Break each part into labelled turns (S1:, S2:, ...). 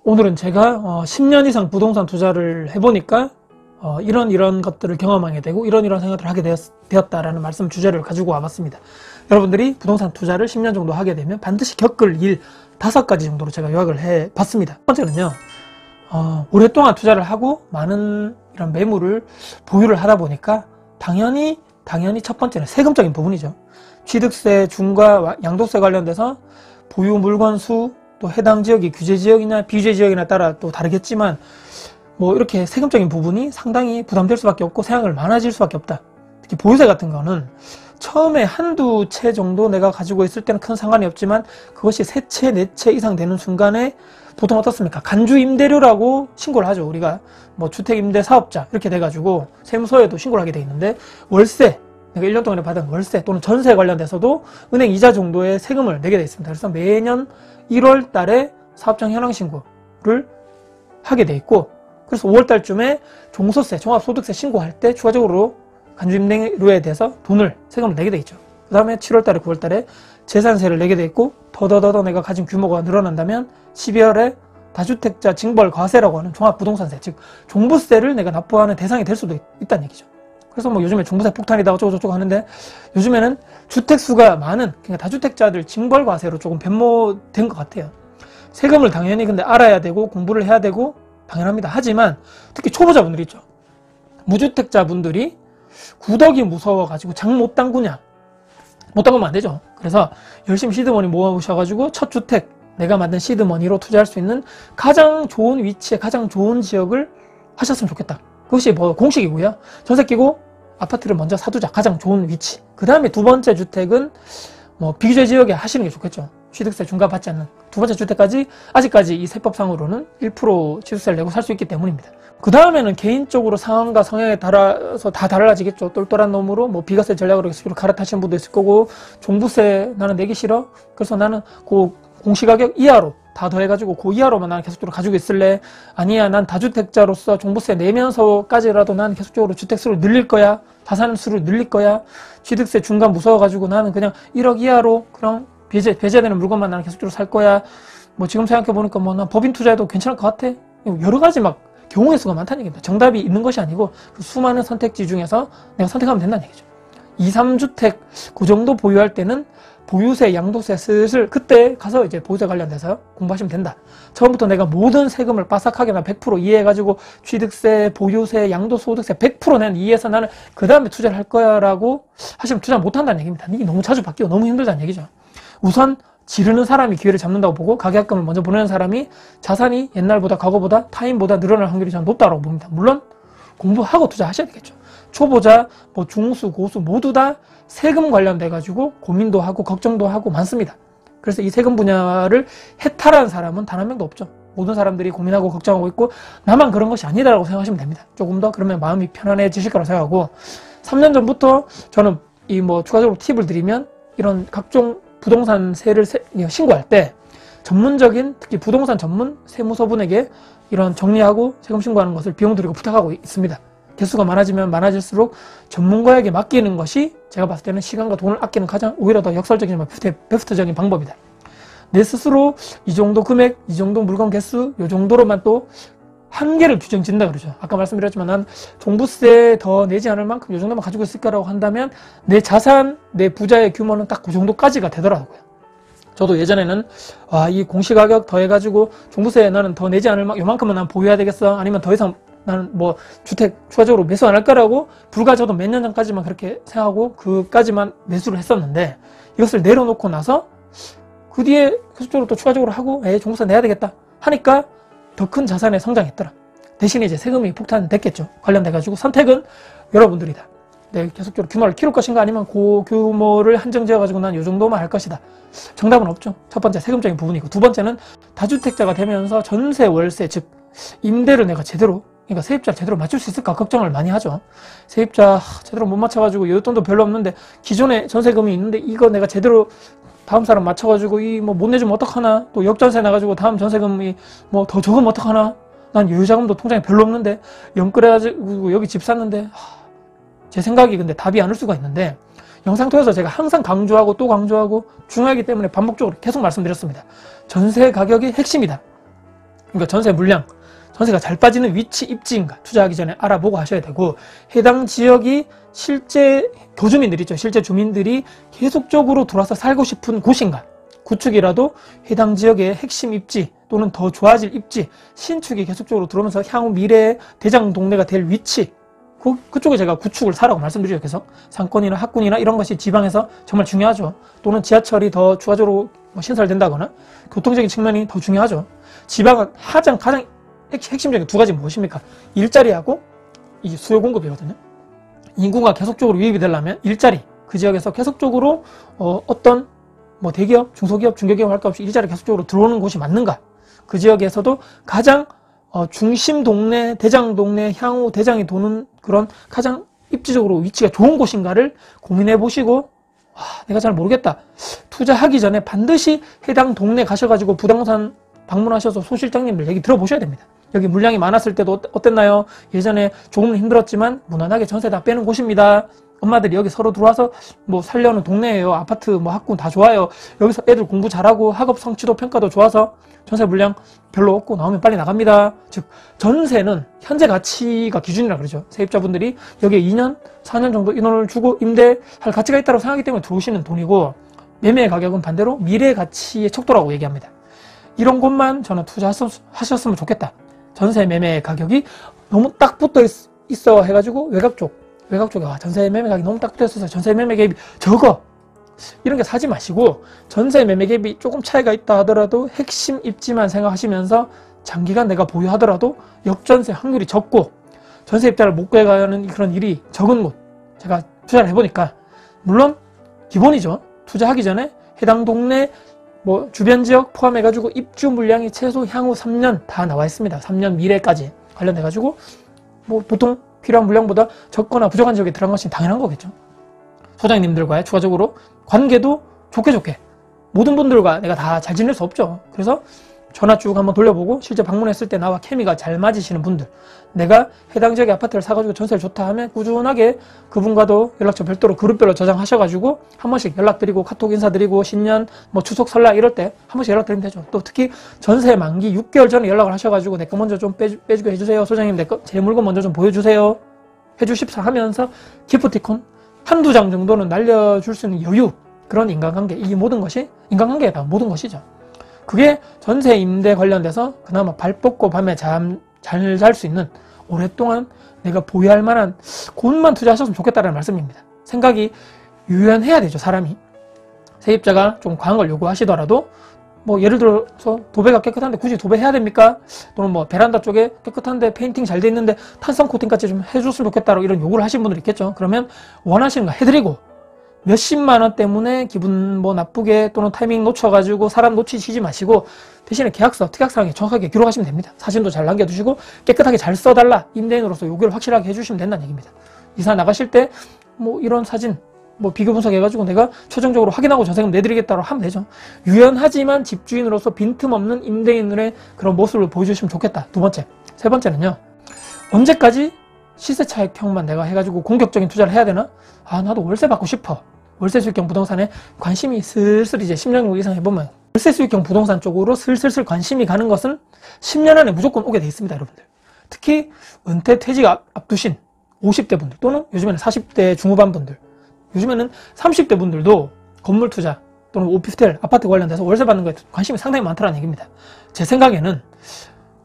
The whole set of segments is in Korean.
S1: 오늘은 제가 10년 이상 부동산 투자를 해보니까 이런 것들을 경험하게 되고 이런 생각들을 하게 되었다라는 말씀 주제를 가지고 와봤습니다. 여러분들이 부동산 투자를 10년 정도 하게 되면 반드시 겪을 일 5가지 정도로 제가 요약을 해봤습니다. 첫 번째는요, 오랫동안 투자를 하고 많은 이런 매물을 보유를 하다 보니까 당연히 첫 번째는 세금적인 부분이죠. 취득세, 중과 양도세 관련돼서 보유 물건 수, 또 해당 지역이 규제 지역이나 비규제 지역이나 따라 또 다르겠지만 뭐 이렇게 세금적인 부분이 상당히 부담될 수밖에 없고 세금을 많아질 수밖에 없다. 특히 보유세 같은 거는 처음에 한두 채 정도 내가 가지고 있을 때는 큰 상관이 없지만 그것이 3채, 4채 이상 되는 순간에 보통 어떻습니까? 간주임대료라고 신고를 하죠. 우리가 뭐 주택임대 사업자 이렇게 돼가지고 세무서에도 신고를 하게 돼 있는데, 월세, 내가 1년 동안에 받은 월세 또는 전세 관련돼서도 은행 이자 정도의 세금을 내게 돼 있습니다. 그래서 매년 1월 달에 사업장 현황 신고를 하게 돼 있고, 그래서 5월 달쯤에 종소세, 종합소득세 신고할 때 추가적으로 간주임대료에 대해서 세금을 내게 돼 있죠. 그 다음에 7월 달에 9월 달에 재산세를 내게 돼 있고, 더더더 내가 가진 규모가 늘어난다면 12월에 다주택자 징벌 과세라고 하는 종합부동산세, 즉 종부세를 내가 납부하는 대상이 될 수도 있다는 얘기죠. 그래서 뭐 요즘에 종부세 폭탄이다 어쩌고저쩌고 하는데, 요즘에는 주택수가 많은, 그러니까 다주택자들 징벌 과세로 조금 변모된 것 같아요. 세금을 당연히 근데 알아야 되고 공부를 해야 되고 당연합니다. 하지만 특히 초보자분들이 있죠. 무주택자분들이 구덕이 무서워가지고 장 못 담그냐, 못 담그면 안 되죠. 그래서 열심히 시드머니 모아오셔가지고 첫 주택, 내가 만든 시드머니로 투자할 수 있는 가장 좋은 위치에 가장 좋은 지역을 하셨으면 좋겠다. 그것이 뭐 공식이고요. 전세 끼고 아파트를 먼저 사두자. 가장 좋은 위치. 그 다음에 두 번째 주택은 뭐 비규제 지역에 하시는 게 좋겠죠. 취득세 중과받지 않는 두 번째 주택까지 아직까지 이 세법상으로는 1% 취득세를 내고 살 수 있기 때문입니다. 그 다음에는 개인적으로 상황과 성향에 따라서 다 달라지겠죠. 똘똘한 놈으로 뭐 비과세 전략으로 계속적으로 갈아타시는 분도 있을 거고, 종부세 나는 내기 싫어, 그래서 나는 그 공시가격 이하로 다 더해가지고 그 이하로만 나는 계속적으로 가지고 있을래, 아니야 난 다주택자로서 종부세 내면서까지라도 난 계속적으로 주택수를 늘릴 거야, 다산수를 늘릴 거야, 취득세 중간 무서워가지고 나는 그냥 1억 이하로 그냥 배제되는 물건만 나는 계속적으로 살 거야. 뭐 지금 생각해보니까 뭐 난 법인 투자해도 괜찮을 것 같아. 여러 가지 막 경우의 수가 많다는 얘기입니다. 정답이 있는 것이 아니고 그 수많은 선택지 중에서 내가 선택하면 된다는 얘기죠. 2, 3주택 그 정도 보유할 때는 보유세, 양도세 슬슬 그때 가서 이제 보유세 관련돼서 공부하시면 된다. 처음부터 내가 모든 세금을 빠삭하게 나 100% 이해해가지고 취득세, 보유세, 양도소득세 100% 낸 이해해서 나는 그 다음에 투자를 할 거야 라고 하시면 투자 못한다는 얘기입니다. 이게 너무 자주 바뀌고 너무 힘들다는 얘기죠. 우선 지르는 사람이 기회를 잡는다고 보고 가계약금을 먼저 보내는 사람이 자산이 옛날보다 과거보다 타인보다 늘어날 확률이 저는 높다고 봅니다. 물론 공부하고 투자하셔야 되겠죠. 초보자, 뭐 중수, 고수 모두 다 세금 관련돼 가지고 고민도 하고 걱정도 하고 많습니다. 그래서 이 세금 분야를 해탈한 사람은 단 한 명도 없죠. 모든 사람들이 고민하고 걱정하고 있고 나만 그런 것이 아니다라고 생각하시면 됩니다. 조금 더 그러면 마음이 편안해지실 거라고 생각하고, 3년 전부터 저는 이 뭐 추가적으로 팁을 드리면, 이런 각종 부동산세를 신고할 때 전문적인, 특히 부동산 전문 세무서분에게 이런 정리하고 세금 신고하는 것을 비용 들이고 부탁하고 있습니다. 개수가 많아지면 많아질수록 전문가에게 맡기는 것이 제가 봤을 때는 시간과 돈을 아끼는 가장 오히려 더 역설적이지만 베스트적인 방법이다. 내 스스로 이 정도 금액, 이 정도 물건 개수, 이 정도로만 또 한계를 규정 짓는다 그러죠. 아까 말씀드렸지만 난 종부세 더 내지 않을 만큼 이 정도만 가지고 있을 거라고 한다면 내 자산, 내 부자의 규모는 딱 그 정도까지가 되더라고요. 저도 예전에는 이 공시가격 더해가지고 종부세 나는 더 내지 않을 만큼 요만큼만 난 보유해야 되겠어, 아니면 더 이상 나는 뭐 주택 추가적으로 매수 안 할 거라고 불과 저도 몇 년 전까지만 그렇게 생각하고 그까지만 매수를 했었는데, 이것을 내려놓고 나서 그 뒤에 계속적으로 또 추가적으로 하고 종부세 내야 되겠다 하니까 더 큰 자산에 성장했더라. 대신에 이제 세금이 폭탄됐겠죠. 관련돼가지고 선택은 여러분들이다. 내 계속적으로 규모를 키울 것인가, 아니면 그 규모를 한정지어가지고 난 이 정도만 할 것이다. 정답은 없죠. 첫 번째 세금적인 부분이고, 두 번째는 다주택자가 되면서 전세, 월세, 즉 임대를 내가 제대로, 그러니까 세입자를 제대로 맞출 수 있을까 걱정을 많이 하죠. 세입자 제대로 못 맞춰가지고 용돈도 별로 없는데 기존에 전세금이 있는데 이거 내가 제대로 다음 사람 맞춰가지고 이 뭐 못 내주면 어떡하나, 또 역전세 나가지고 다음 전세금이 뭐 더 적으면 어떡하나, 난 여유자금도 통장에 별로 없는데 연끌해가지고 여기 집 샀는데, 제 생각이 근데 답이 아닐 수가 있는데, 영상 통해서 제가 항상 강조하고 또 강조하고 중요하기 때문에 반복적으로 계속 말씀드렸습니다. 전세 가격이 핵심이다. 그러니까 전세 물량, 전세가 잘 빠지는 위치, 입지인가 투자하기 전에 알아보고 하셔야 되고, 해당 지역이 실제 교주민들 있죠. 실제 주민들이 계속적으로 들어와서 살고 싶은 곳인가, 구축이라도 해당 지역의 핵심 입지 또는 더 좋아질 입지, 신축이 계속적으로 들어오면서 향후 미래의 대장 동네가 될 위치, 그쪽에 제가 구축을 사라고 말씀드리죠. 계속 상권이나 학군이나 이런 것이 지방에서 정말 중요하죠. 또는 지하철이 더 추가적으로 신설된다거나 교통적인 측면이 더 중요하죠. 지방은 가장 핵심적인 두 가지 무엇입니까? 일자리하고 이 수요 공급이거든요. 인구가 계속적으로 유입이 되려면 일자리, 그 지역에서 계속적으로 어떤 뭐 대기업, 중소기업, 중견기업 할 것 없이 일자리 계속적으로 들어오는 곳이 맞는가? 그 지역에서도 가장 중심 동네, 대장 동네, 향후 대장이 도는 그런 가장 입지적으로 위치가 좋은 곳인가를 고민해 보시고, 내가 잘 모르겠다. 투자하기 전에 반드시 해당 동네 가셔가지고 부동산 방문하셔서 소실장님들 얘기 들어보셔야 됩니다. 여기 물량이 많았을 때도 어땠나요? 예전에 조금 힘들었지만 무난하게 전세 다 빼는 곳입니다. 엄마들이 여기 서로 들어와서 뭐 살려는 동네예요. 아파트 뭐 학군 다 좋아요. 여기서 애들 공부 잘하고 학업 성취도 평가도 좋아서 전세 물량 별로 없고 나오면 빨리 나갑니다. 즉 전세는 현재 가치가 기준이라 그러죠. 세입자분들이 여기에 2년, 4년 정도 인원을 주고 임대할 가치가 있다고 생각하기 때문에 들어오시는 돈이고, 매매 가격은 반대로 미래 가치의 척도라고 얘기합니다. 이런 곳만 저는 투자하셨으면 좋겠다. 전세 매매 가격이 너무 딱 붙어 있어 해가지고 외곽 쪽에 전세 매매 가격이 너무 딱 붙어 있어서 전세 매매 갭이 적어, 이런 게 사지 마시고, 전세 매매 갭이 조금 차이가 있다 하더라도 핵심 입지만 생각하시면서 장기간 내가 보유하더라도 역전세 확률이 적고 전세 입자를 못 구해가는 그런 일이 적은 곳, 제가 투자를 해보니까, 물론 기본이죠. 투자하기 전에 해당 동네 뭐 주변 지역 포함해가지고 입주 물량이 최소 향후 3년 다 나와 있습니다. 3년 미래까지 관련해가지고 뭐 보통 필요한 물량보다 적거나 부족한 지역에 들어간 것이 당연한 거겠죠. 소장님들과의 추가적으로 관계도 좋게 모든 분들과 내가 다 잘 지낼 수 없죠. 그래서 전화 쭉 한번 돌려보고 실제 방문했을 때 나와 케미가 잘 맞으시는 분들, 내가 해당 지역의 아파트를 사가지고 전세를 좋다 하면 꾸준하게 그분과도 연락처 별도로 그룹별로 저장하셔가지고 한 번씩 연락드리고 카톡 인사드리고 신년 뭐 추석 설날 이럴 때 한 번씩 연락드리면 되죠. 또 특히 전세 만기 6개월 전에 연락을 하셔가지고 내 거 먼저 좀 빼주게 해주세요. 소장님 제 물건 먼저 좀 보여주세요 해주십사 하면서 기프티콘 한두 장 정도는 날려줄 수 있는 여유, 그런 인간관계, 이 모든 것이 인간관계다 모든 것이죠. 그게 전세 임대 관련돼서 그나마 발 뻗고 밤에 잘 잘 수 있는, 오랫동안 내가 보유할 만한 곳만 투자하셨으면 좋겠다는 말씀입니다. 생각이 유연해야 되죠. 사람이 세입자가 좀 과한 걸 요구하시더라도, 뭐 예를 들어서 도배가 깨끗한데 굳이 도배해야 됩니까? 또는 뭐 베란다 쪽에 깨끗한데 페인팅 잘 돼 있는데 탄성 코팅까지 좀 해줬으면 좋겠다고 이런 요구를 하신 분들이 있겠죠. 그러면 원하시는 거 해드리고, 몇십만 원 때문에 기분 뭐 나쁘게 또는 타이밍 놓쳐가지고 사람 놓치시지 마시고, 대신에 계약서, 특약사항에 정확하게 기록하시면 됩니다. 사진도 잘 남겨두시고 깨끗하게 잘 써달라, 임대인으로서 요구를 확실하게 해주시면 된다는 얘기입니다. 이사 나가실 때 뭐 이런 사진 뭐 비교 분석해가지고 내가 최종적으로 확인하고 전세금 내드리겠다고 하면 되죠. 유연하지만 집주인으로서 빈틈없는 임대인의 그런 모습을 보여주시면 좋겠다. 두 번째. 세 번째는요, 언제까지 시세 차익형만 내가 해가지고 공격적인 투자를 해야 되나? 나도 월세 받고 싶어. 월세 수익형 부동산에 관심이 슬슬 이제 10년 정도 이상 해보면 월세 수익형 부동산 쪽으로 슬슬 관심이 가는 것은 10년 안에 무조건 오게 돼 있습니다, 여러분들. 특히 은퇴 퇴직 앞두신 50대 분들 또는 요즘에는 40대 중후반 분들, 요즘에는 30대 분들도 건물 투자 또는 오피스텔, 아파트 관련돼서 월세 받는 거에 관심이 상당히 많다는 얘기입니다. 제 생각에는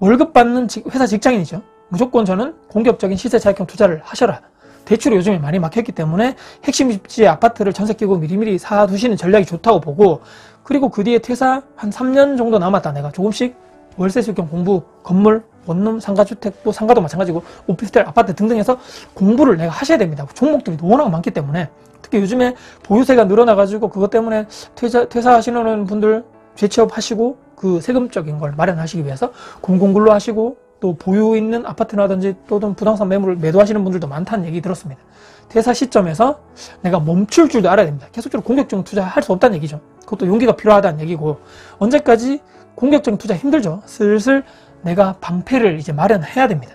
S1: 월급 받는 회사 직장인이죠. 무조건 저는 공격적인 시세 차익형 투자를 하셔라. 대출이 요즘에 많이 막혔기 때문에 핵심 입지의 아파트를 전세 끼고 미리미리 사두시는 전략이 좋다고 보고, 그리고 그 뒤에 퇴사 한 3년 정도 남았다 내가 조금씩 월세 수익형 공부, 건물, 원룸, 상가주택, 또 상가도 마찬가지고 오피스텔, 아파트 등등 해서 공부를 내가 하셔야 됩니다. 종목들이 워낙 많기 때문에. 특히 요즘에 보유세가 늘어나가지고 그것 때문에 퇴사하시는 분들 재취업하시고 그 세금적인 걸 마련하시기 위해서 공공근로 하시고 또 보유 있는 아파트라든지 또는 부동산 매물을 매도하시는 분들도 많다는 얘기 들었습니다. 퇴사 시점에서 내가 멈출 줄도 알아야 됩니다. 계속적으로 공격적인 투자할 수 없다는 얘기죠. 그것도 용기가 필요하다는 얘기고, 언제까지 공격적인 투자 힘들죠. 슬슬 내가 방패를 이제 마련해야 됩니다.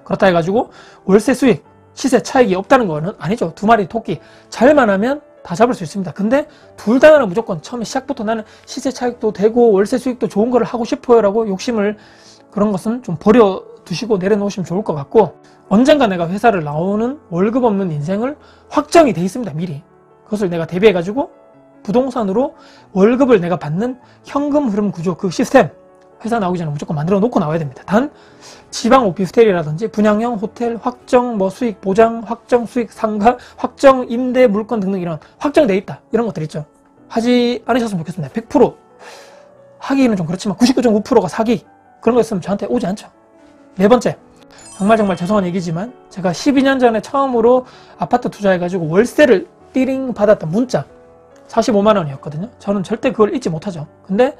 S1: 그렇다 해가지고 월세 수익, 시세 차익이 없다는 거는 아니죠. 두 마리 토끼 잘만 하면 다 잡을 수 있습니다. 근데 둘 다는 무조건 처음에 시작부터 나는 시세 차익도 되고 월세 수익도 좋은 거를 하고 싶어요 라고 욕심을 그런 것은 좀 버려두시고 내려놓으시면 좋을 것 같고, 언젠가 내가 회사를 나오는 월급 없는 인생을 확정이 돼 있습니다. 미리. 그것을 내가 대비해가지고 부동산으로 월급을 내가 받는 현금 흐름 구조, 그 시스템, 회사 나오기 전에 무조건 만들어 놓고 나와야 됩니다. 단 지방 오피스텔이라든지 분양형 호텔 확정 뭐 수익 보장, 확정 수익 상가, 확정 임대 물건 등등 이런 확정돼 있다, 이런 것들 있죠. 하지 않으셨으면 좋겠습니다. 100% 하기는 좀 그렇지만 99.9%가 사기, 그런 거 있으면 저한테 오지 않죠. 네 번째, 정말 죄송한 얘기지만 제가 12년 전에 처음으로 아파트 투자해가지고 월세를 띠링 받았던 문자 45만 원이었거든요. 저는 절대 그걸 잊지 못하죠. 근데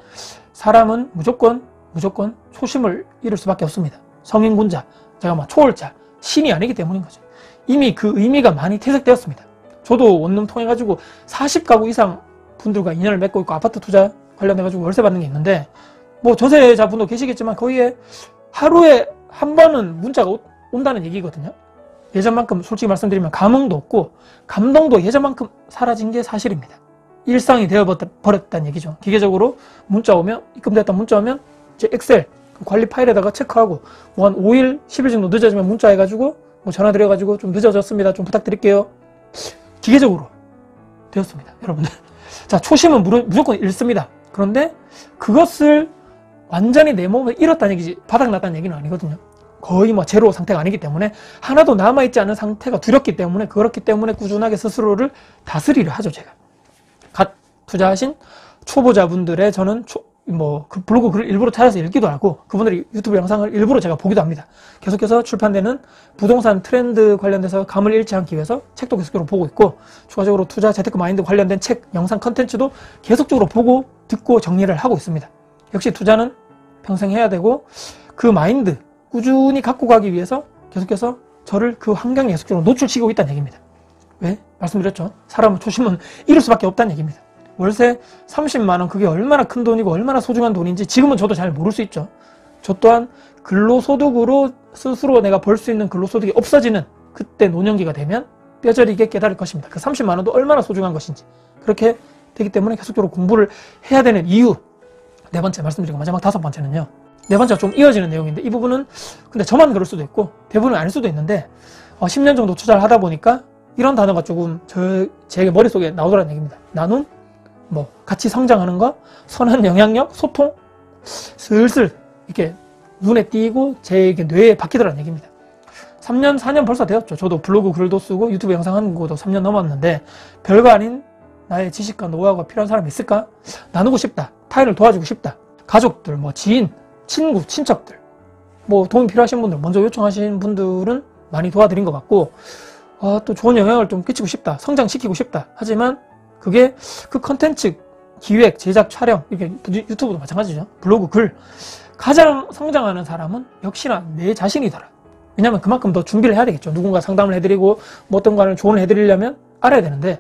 S1: 사람은 무조건 초심을 잃을 수밖에 없습니다. 성인군자, 제가 막 초월자, 신이 아니기 때문인 거죠. 이미 그 의미가 많이 퇴색되었습니다. 저도 원룸 통해가지고 40가구 이상 분들과 인연을 맺고 있고, 아파트 투자 관련해가지고 월세 받는 게 있는데, 뭐 전세자분도 계시겠지만 거의 하루에 한 번은 문자가 온다는 얘기거든요. 예전만큼 솔직히 말씀드리면 감흥도 없고 감동도 예전만큼 사라진 게 사실입니다. 일상이 되어버렸다는 얘기죠. 기계적으로 문자 오면, 입금됐다 문자 오면 이제 엑셀 관리 파일에다가 체크하고 뭐 한 5일, 10일 정도 늦어지면 문자 해가지고 뭐 전화 드려가지고 좀 늦어졌습니다, 좀 부탁드릴게요. 기계적으로 되었습니다, 여러분들. 자, 초심은 무조건 잃습니다. 그런데 그것을 완전히 내 몸에 잃었다는 얘기지 바닥났다는 얘기는 아니거든요. 거의 뭐 제로 상태가 아니기 때문에, 하나도 남아있지 않은 상태가 두렵기 때문에, 그렇기 때문에 꾸준하게 스스로를 다스리려 하죠. 제가 갓 투자하신 초보자분들의 저는 그 블로그 글을 일부러 찾아서 읽기도 하고, 그분들이 유튜브 영상을 일부러 제가 보기도 합니다. 계속해서 출판되는 부동산 트렌드 관련돼서 감을 잃지 않기 위해서 책도 계속적으로 보고 있고, 추가적으로 투자 재테크 마인드 관련된 책, 영상 컨텐츠도 계속적으로 보고 듣고 정리를 하고 있습니다. 역시 투자는 평생 해야 되고, 그 마인드 꾸준히 갖고 가기 위해서 계속해서 저를 그 환경에 계속적으로 노출시키고 있다는 얘기입니다. 왜? 말씀드렸죠. 사람은 초심은 잃을 수밖에 없다는 얘기입니다. 월세 30만 원, 그게 얼마나 큰 돈이고 얼마나 소중한 돈인지 지금은 저도 잘 모를 수 있죠. 저 또한 근로소득으로 스스로 내가 벌 수 있는 근로소득이 없어지는 그때 노년기가 되면 뼈저리게 깨달을 것입니다. 그 30만 원도 얼마나 소중한 것인지. 그렇게 되기 때문에 계속적으로 공부를 해야 되는 이유. 네 번째 말씀드리고 마지막 다섯 번째는요. 네 번째가 좀 이어지는 내용인데, 이 부분은 근데 저만 그럴 수도 있고 대부분은 아닐 수도 있는데, 10년 정도 투자를 하다 보니까 이런 단어가 조금 제 머릿속에 나오더라는 얘기입니다. 나눔, 뭐 같이 성장하는 거, 선한 영향력, 소통, 슬슬 이렇게 눈에 띄고 제 뇌에 박히더라는 얘기입니다. 3년, 4년 벌써 되었죠. 저도 블로그 글도 쓰고 유튜브 영상 하는 것도 3년 넘었는데, 별거 아닌 나의 지식과 노하우가 필요한 사람이 있을까? 나누고 싶다. 타인을 도와주고 싶다. 가족들, 뭐 지인, 친구, 친척들, 뭐 도움 필요하신 분들, 먼저 요청하신 분들은 많이 도와드린 것 같고, 또 좋은 영향을 좀 끼치고 싶다, 성장시키고 싶다. 하지만 그게 그 컨텐츠 기획, 제작, 촬영, 이렇게 유튜브도 마찬가지죠. 블로그 글, 가장 성장하는 사람은 역시나 내 자신이더라. 왜냐면 그만큼 더 준비를 해야 되겠죠. 누군가 상담을 해드리고 뭐 어떤 거를 조언을 해드리려면 알아야 되는데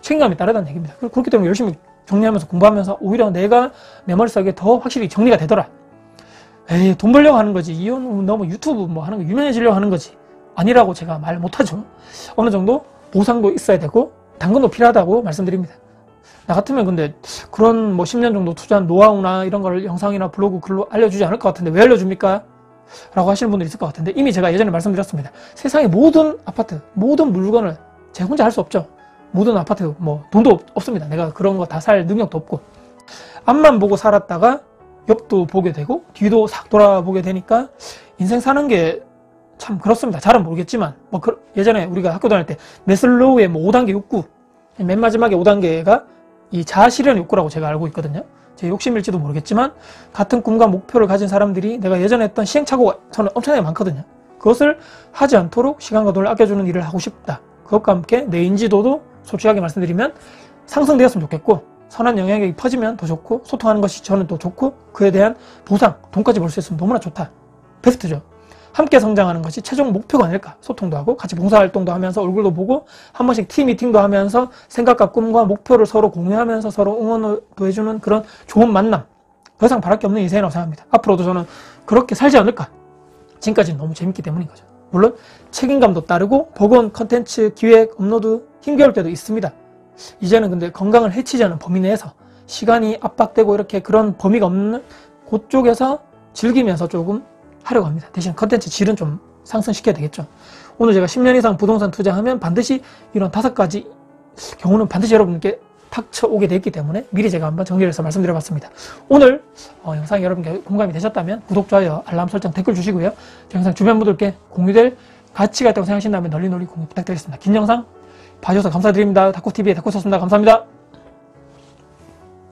S1: 책임감이 따르다는 얘기입니다. 그렇기 때문에 열심히 정리하면서 공부하면서 오히려 내가 내 머릿속에 더 확실히 정리가 되더라. 에이, 돈 벌려고 하는 거지, 이건 너무 유튜브 뭐 하는 거 유명해지려고 하는 거지, 아니라고 제가 말 못하죠. 어느 정도 보상도 있어야 되고 당근도 필요하다고 말씀드립니다. 나 같으면 근데 그런 뭐 10년 정도 투자한 노하우나 이런 걸 영상이나 블로그 글로 알려주지 않을 것 같은데 왜 알려줍니까? 라고 하시는 분들이 있을 것 같은데, 이미 제가 예전에 말씀드렸습니다. 세상의 모든 아파트, 모든 물건을 제가 혼자 할 수 없죠. 모든 아파트 뭐 돈도 없습니다. 내가 그런 거 다 살 능력도 없고, 앞만 보고 살았다가 옆도 보게 되고 뒤도 싹 돌아보게 되니까 인생 사는 게 참 그렇습니다. 잘은 모르겠지만 뭐 예전에 우리가 학교 다닐 때 매슬로우의 뭐 5단계 욕구, 맨 마지막에 5단계가 이 자아실현 욕구라고 제가 알고 있거든요. 제 욕심일지도 모르겠지만 같은 꿈과 목표를 가진 사람들이 내가 예전에 했던 시행착오가 저는 엄청나게 많거든요. 그것을 하지 않도록 시간과 돈을 아껴주는 일을 하고 싶다. 그것과 함께 내 인지도도 솔직하게 말씀드리면 상승되었으면 좋겠고, 선한 영향력이 퍼지면 더 좋고, 소통하는 것이 저는 또 좋고, 그에 대한 보상, 돈까지 벌 수 있으면 너무나 좋다. 베스트죠. 함께 성장하는 것이 최종 목표가 아닐까. 소통도 하고 같이 봉사활동도 하면서 얼굴도 보고 한 번씩 팀 미팅도 하면서 생각과 꿈과 목표를 서로 공유하면서 서로 응원도 해주는 그런 좋은 만남, 더 이상 바랄 게 없는 인생이라고 생각합니다. 앞으로도 저는 그렇게 살지 않을까. 지금까지는 너무 재밌기 때문인 거죠. 물론 책임감도 따르고 버거운 컨텐츠 기획 업로드 힘겨울 때도 있습니다. 이제는 근데 건강을 해치지 않은 범위 내에서 시간이 압박되고 이렇게 그런 범위가 없는 그쪽에서 즐기면서 조금 하려고 합니다. 대신 컨텐츠 질은 좀 상승시켜야 되겠죠. 오늘 제가 10년 이상 부동산 투자하면 반드시 이런 5가지 경우는 반드시 여러분께 닥쳐오게 되어 있기 때문에 미리 제가 한번 정리를 해서 말씀드려봤습니다. 오늘 영상이 여러분께 공감이 되셨다면 구독, 좋아요, 알람 설정, 댓글 주시고요. 저 영상 주변 분들께 공유될 가치가 있다고 생각하신다면 널리 공유 부탁드리겠습니다. 긴 영상 봐주셔서 감사드립니다. 다코TV의 다코였습니다. 감사합니다.